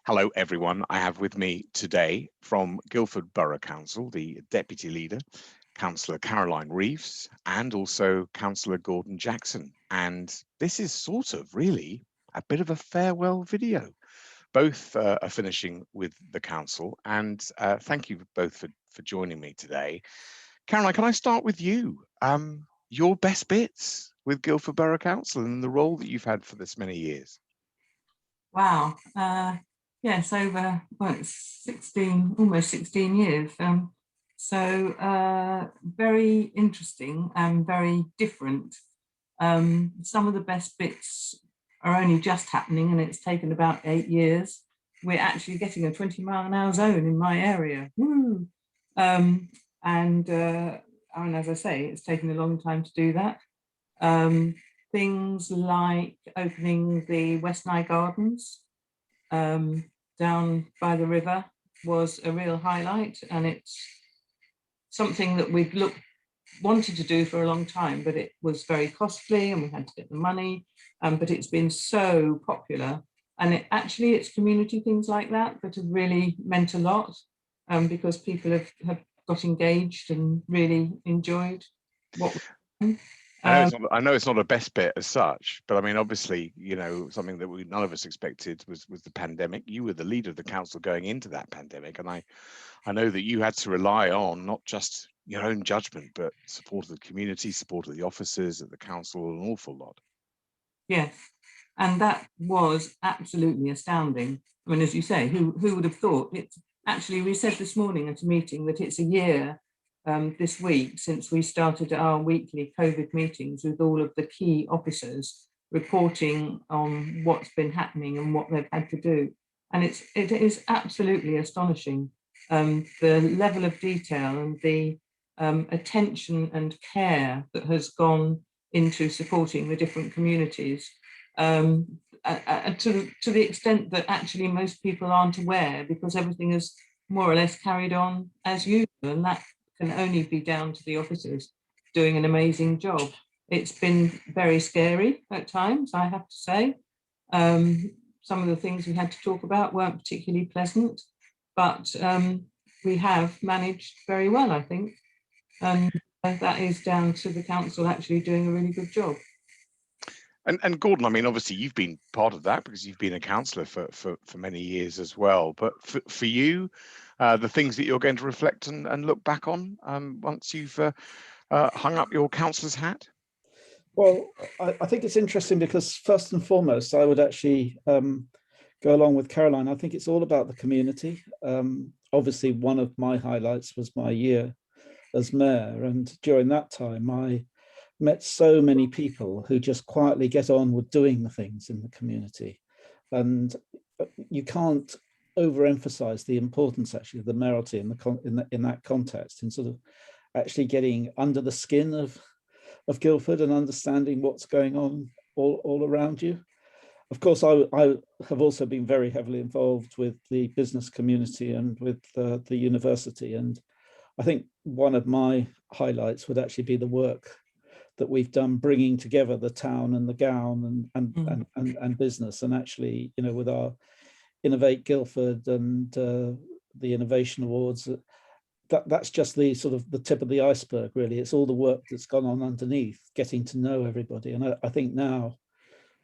Hello everyone, I have with me today from Guildford Borough Council, the Deputy Leader, Councillor Caroline Reeves, and also Councillor Gllr Jackson. And this is sort of really a bit of a farewell video. Both are finishing with the council, and thank you both for joining me today. Caroline, can I start with you? Your best bits with Guildford Borough Council and the role that you've had for this many years. Wow. Yes, over it's 16, almost 16 years. Very interesting and very different. Some of the best bits are only just happening, and it's taken about 8 years. We're actually getting a 20-mile-an-hour zone in my area. Woo! And as I say, it's taken a long time to do that. Things like opening the West Nye Gardens down by the river was a real highlight, and it's something that we've wanted to do for a long time, but it was very costly and we had to get the money, but it's been so popular, and it's community things like that that have really meant a lot, because people have got engaged and really enjoyed what we've done. I know it's not a best bit as such, but I mean, obviously, you know, something that none of us expected was the pandemic. You were the leader of the council going into that pandemic, and I know that you had to rely on not just your own judgment, but support of the community, support of the officers at the council, an awful lot. Yes, and that was absolutely astounding. I mean, as you say, who would have thought? It's actually, we said this morning at a meeting that it's a year this week since we started our weekly COVID meetings with all of the key officers reporting on what's been happening and what they've had to do. And it is absolutely astonishing, the level of detail and the attention and care that has gone into supporting the different communities, to the extent that actually most people aren't aware, because everything is more or less carried on as usual, and that can only be down to the officers doing an amazing job. It's been very scary at times, I have to say. Some of the things we had to talk about weren't particularly pleasant, but we have managed very well, I think. And that is down to the council actually doing a really good job. And Gordon, I mean, obviously you've been part of that because you've been a councillor for many years as well. But for you, the things that you're going to reflect and look back on once you've hung up your councillor's hat? Well, I think it's interesting because first and foremost, I would actually go along with Caroline. I think it's all about the community. Obviously, one of my highlights was my year as mayor, and during that time, I met so many people who just quietly get on with doing the things in the community. And you can't overemphasize the importance actually of the mayoralty in that context, in sort of actually getting under the skin of Guildford and understanding what's going on all around you. Of course, I have also been very heavily involved with the business community and with the university. And I think one of my highlights would actually be the work that we've done bringing together the town and the gown and business, and actually, you know, with our Innovate Guildford and the Innovation Awards, that's just the sort of the tip of the iceberg, really. It's all the work that's gone on underneath, getting to know everybody. And I think now,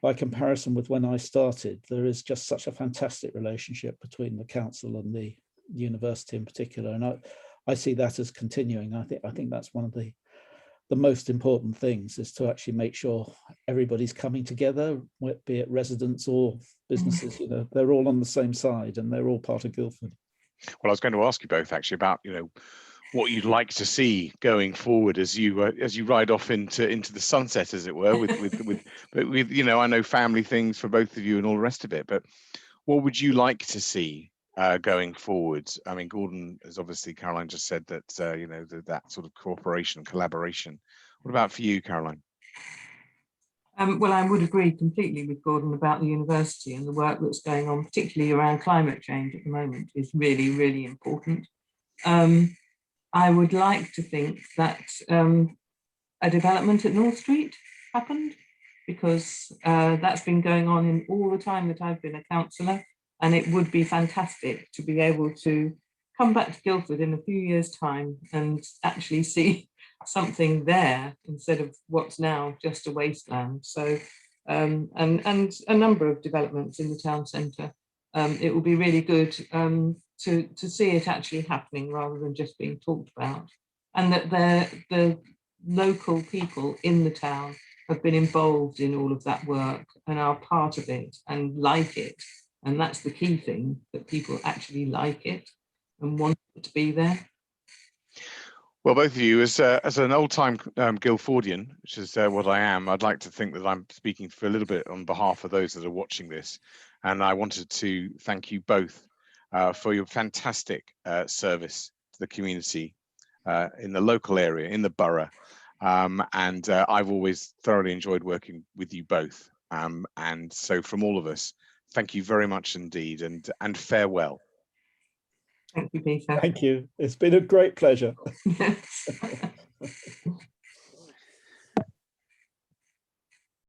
by comparison with when I started, there is just such a fantastic relationship between the council and the university in particular. And I see that as continuing. I think that's one of the most important things, is to actually make sure everybody's coming together, be it residents or businesses. You know, they're all on the same side and they're all part of Guildford. Well, I was going to ask you both actually about, you know, what you'd like to see going forward as you ride off into the sunset, as it were, with you know, I know family things for both of you and all the rest of it, but what would you like to see going forward? I mean, Gordon, as obviously Caroline just said, that you know, that sort of cooperation, collaboration. What about for you, Caroline? Well, I would agree completely with Gordon about the university, and the work that's going on, particularly around climate change at the moment, is really, really important. I would like to think that a development at North Street happened, because that's been going on in all the time that I've been a councillor, And it would be fantastic to be able to come back to Guildford in a few years' time and actually see something there instead of what's now just a wasteland. So, and a number of developments in the town centre. It will be really good to see it actually happening rather than just being talked about, and that the local people in the town have been involved in all of that work and are part of it and like it. And that's the key thing, that people actually like it and want it to be there. Well, both of you, as an old-time Guildfordian, which is what I am, I'd like to think that I'm speaking for a little bit on behalf of those that are watching this. And I wanted to thank you both for your fantastic service to the community in the local area, in the borough. And I've always thoroughly enjoyed working with you both. And so from all of us, thank you very much indeed, and farewell. Thank you, Peter. Thank you. It's been a great pleasure. Yes.